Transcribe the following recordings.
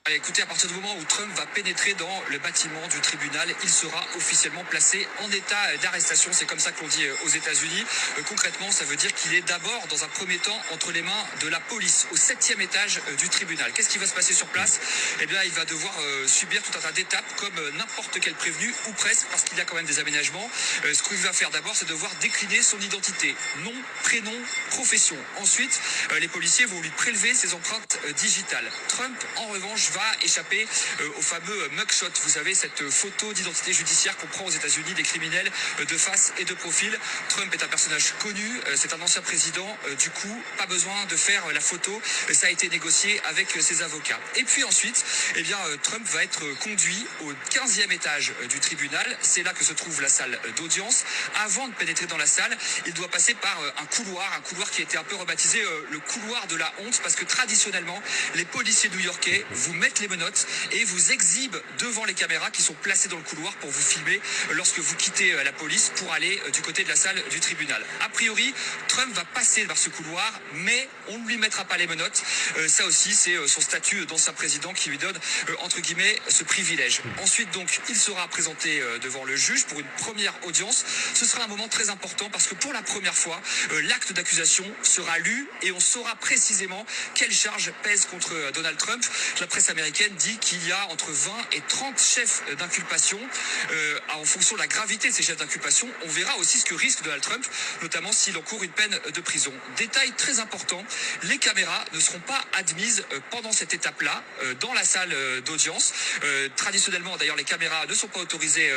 Écoutez, à partir du moment où Trump va pénétrer dans le bâtiment du tribunal, il sera officiellement placé en état d'arrestation. C'est comme ça qu'on dit aux États-Unis. Concrètement, ça veut dire qu'il est d'abord, dans un premier temps, entre les mains de la police, au 7e étage du tribunal. Qu'est-ce qui va se passer sur place? Eh bien, il va devoir subir tout un tas d'étapes, comme n'importe quel prévenu, ou presque, parce qu'il y a quand même des aménagements. Ce qu'il va faire d'abord, c'est devoir décliner son identité. Nom, prénom, profession. Ensuite, les policiers vont lui prélever ses empreintes digitales. Trump, en revanche, va échapper au fameux mugshot. Vous savez, cette photo d'identité judiciaire qu'on prend aux États-Unis des criminels de face et de profil. Trump est un personnage connu, c'est un ancien président, du coup, pas besoin de faire la photo, ça a été négocié avec ses avocats. Et puis ensuite, eh bien, Trump va être conduit au 15e étage du tribunal, c'est là que se trouve la salle d'audience. Avant de pénétrer dans la salle, il doit passer par un couloir qui a été un peu rebaptisé le couloir de la honte, parce que traditionnellement, les policiers new-yorkais vous mettent les menottes et vous exhibent devant les caméras qui sont placées dans le couloir pour vous filmer lorsque vous quittez la police pour aller du côté de la salle du tribunal. A priori, Trump va passer par ce couloir, mais on ne lui mettra pas les menottes. Ça aussi, c'est son statut d'ancien président qui lui donne, entre guillemets, ce privilège. Ensuite, donc, il sera présenté devant le juge pour une première audience. Ce sera un moment très important parce que pour la première fois, l'acte d'accusation sera lu et on saura précisément quelle charge pèse contre Donald Trump. La presse américaine dit qu'il y a entre 20 et 30 chefs d'inculpation. En fonction de la gravité de ces chefs d'inculpation, on verra aussi ce que risque Donald Trump, notamment s'il encourt une peine de prison. Détail très important, les caméras ne seront pas admises pendant cette étape-là dans la salle d'audience. Traditionnellement, d'ailleurs, les caméras ne sont pas autorisées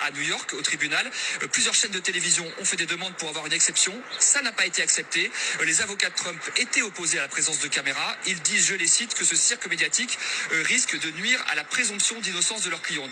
à New York, au tribunal. Plusieurs chaînes de télévision ont fait des demandes pour avoir une exception. Ça n'a pas été accepté. Les avocats de Trump étaient opposés à la présence de caméras. Ils disent, je les cite, que ce cirque médiatique risque de nuire à la présomption d'innocence de leurs clients.